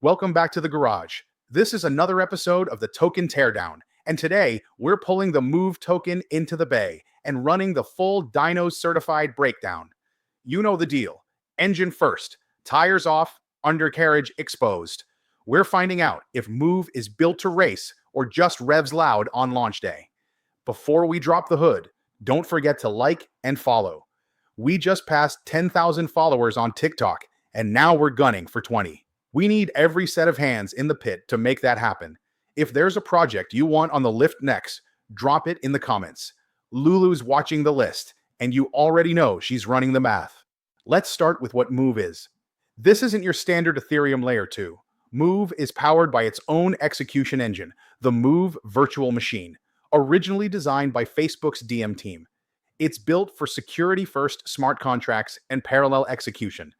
Welcome back to the garage. This is another episode of the Token Teardown, and today we're pulling the Move token into the bay and running the full dyno certified breakdown. You know the deal. Engine first, tires off, undercarriage exposed. We're finding out if Move is built to race or just revs loud on launch day. Before we drop the hood, don't forget to like and follow. We just passed 10,000 followers on TikTok, and now we're gunning for 20. We need every set of hands in the pit to make that happen. If there's a project you want on the lift next, drop it in the comments. Lulu's watching the list, and you already know she's running the math. Let's start with what Move is. This isn't your standard Ethereum Layer-2. Move is powered by its own execution engine, the Move Virtual Machine, originally designed by Facebook's DM team. It's built for security-first smart contracts and parallel execution.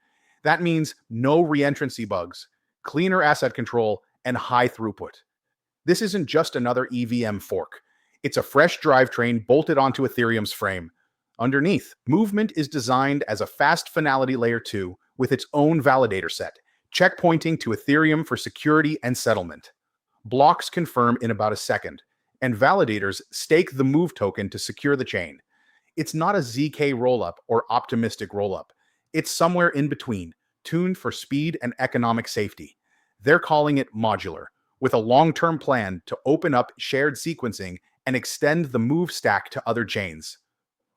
That means no reentrancy bugs, cleaner asset control, and high throughput. This isn't just another EVM fork. It's a fresh drivetrain bolted onto Ethereum's frame. Underneath, Movement is designed as a fast finality layer 2 with its own validator set, checkpointing to Ethereum for security and settlement. Blocks confirm in about a second, and validators stake the Move token to secure the chain. It's not a ZK rollup or optimistic rollup. It's somewhere in between, tuned for speed and economic safety. They're calling it modular, with a long-term plan to open up shared sequencing and extend the Move stack to other chains.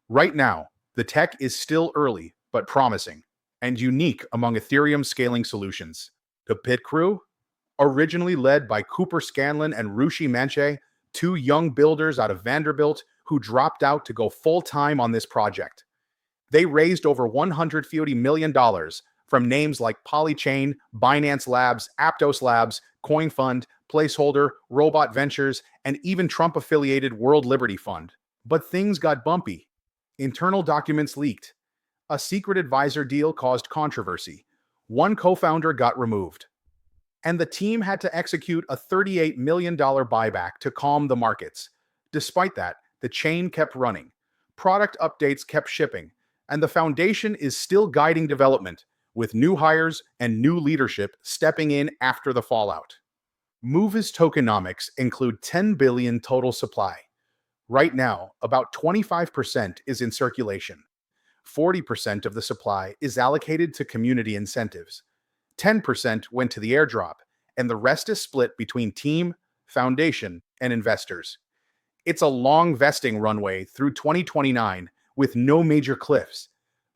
Right now, the tech is still early, but promising, and unique among Ethereum scaling solutions. The pit crew? Originally led by Cooper Scanlon and Rushi Manche, two young builders out of Vanderbilt who dropped out to go full-time on this project. They raised over $150 million from names like Polychain, Binance Labs, Aptos Labs, CoinFund, Placeholder, Robot Ventures, and even Trump-affiliated World Liberty Fund. But things got bumpy. Internal documents leaked. A secret advisor deal caused controversy. One co-founder got removed. And the team had to execute a $38 million buyback to calm the markets. Despite that, the chain kept running. Product updates kept shipping. And the foundation is still guiding development, with new hires and new leadership stepping in after the fallout. Move's tokenomics include 10 billion total supply. Right now, about 25% is in circulation. 40% of the supply is allocated to community incentives. 10% went to the airdrop, and the rest is split between team, foundation, and investors. It's a long vesting runway through 2029, with no major cliffs.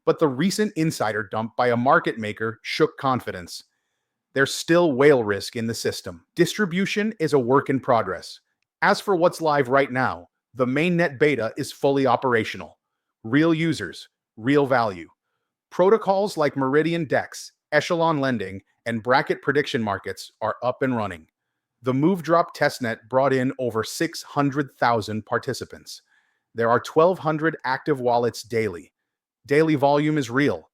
But the recent insider dump by a market maker shook confidence. There's still whale risk in the system. Distribution is a work in progress. As for what's live right now, the mainnet beta is fully operational. Real users, real value. Protocols like Meridian Dex, Echelon Lending, and Bracket Prediction Markets are up and running. The MoveDrop testnet brought in over 600,000 participants. There are 1,200 active wallets daily. Daily volume is real.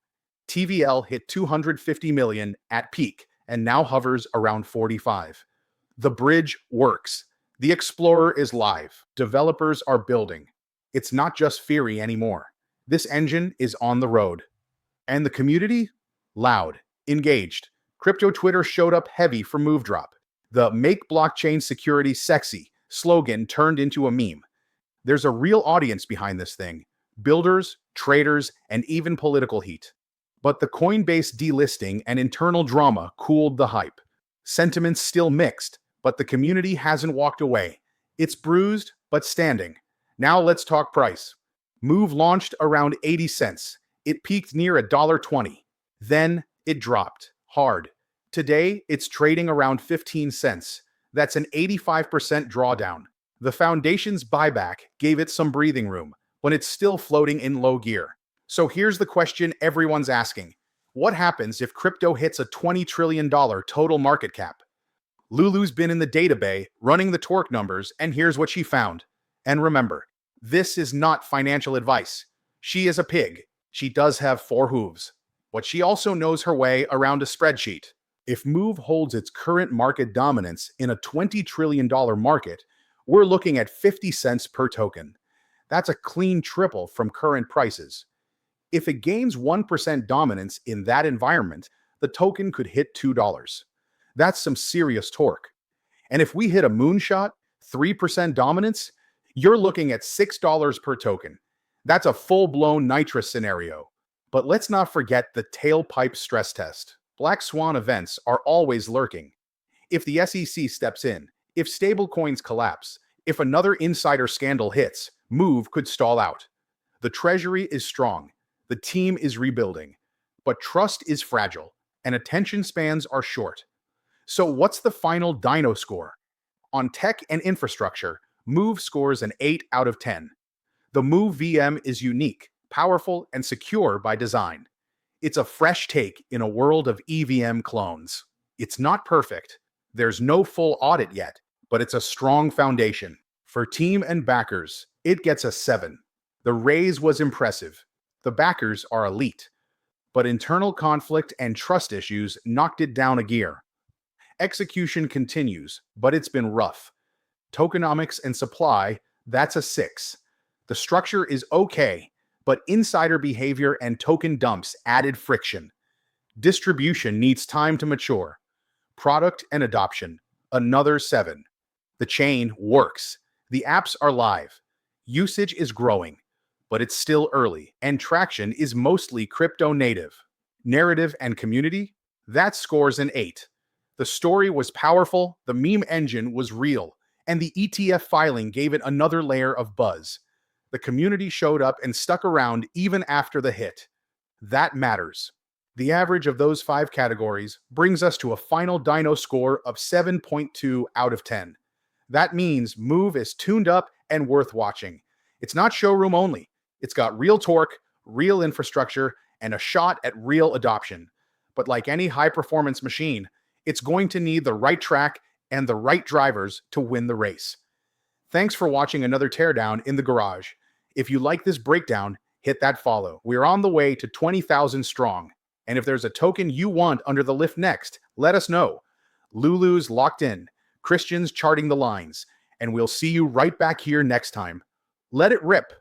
TVL hit 250 million at peak and now hovers around 45. The bridge works. The Explorer is live. Developers are building. It's not just theory anymore. This engine is on the road. And the community? Loud, engaged. Crypto Twitter showed up heavy for MoveDrop. The "Make Blockchain Security Sexy" slogan turned into a meme. There's a real audience behind this thing. Builders, traders, and even political heat. But the Coinbase delisting and internal drama cooled the hype. Sentiment's still mixed, but the community hasn't walked away. It's bruised, but standing. Now let's talk price. Move launched around 80 cents. It peaked near $1.20. Then it dropped hard. Today, it's trading around 15 cents. That's an 85% drawdown. The foundation's buyback gave it some breathing room, but it's still floating in low gear. So here's the question everyone's asking. What happens if crypto hits a $20 trillion total market cap? Lulu's been in the data bay, running the torque numbers, and here's what she found. And remember, this is not financial advice. She is a pig. She does have 4 hooves. But she also knows her way around a spreadsheet. If Move holds its current market dominance in a $20 trillion market, we're looking at 50 cents per token. That's a clean triple from current prices. If it gains 1% dominance in that environment, the token could hit $2. That's some serious torque. And if we hit a moonshot, 3% dominance, you're looking at $6 per token. That's a full-blown nitrous scenario. But let's not forget the tailpipe stress test. Black swan events are always lurking. If the SEC steps in, if stablecoins collapse, if another insider scandal hits, Move could stall out. The treasury is strong, the team is rebuilding, but trust is fragile, and attention spans are short. So what's the final dyno score? On tech and infrastructure, Move scores an 8 out of 10. The MoveVM is unique, powerful, and secure by design. It's a fresh take in a world of EVM clones. It's not perfect. There's no full audit yet, but it's a strong foundation. For team and backers, it gets a 7. The raise was impressive. The backers are elite. But internal conflict and trust issues knocked it down a gear. Execution continues, but it's been rough. Tokenomics and supply, that's a 6. The structure is okay, but insider behavior and token dumps added friction. Distribution needs time to mature. Product and adoption, another 7. The chain works. The apps are live. Usage is growing, but it's still early, and traction is mostly crypto native. Narrative and community, that scores an 8. The story was powerful, the meme engine was real, and the ETF filing gave it another layer of buzz. The community showed up and stuck around even after the hit. That matters. The average of those 5 categories brings us to a final dyno score of 7.2 out of 10. That means Move is tuned up and worth watching. It's not showroom only. It's got real torque, real infrastructure, and a shot at real adoption. But like any high-performance machine, it's going to need the right track and the right drivers to win the race. Thanks for watching another teardown in the garage. If you like this breakdown, hit that follow. We're on the way to 20,000 strong. And if there's a token you want under the lift next, let us know. Lulu's locked in, Christian's charting the lines, and we'll see you right back here next time. Let it rip.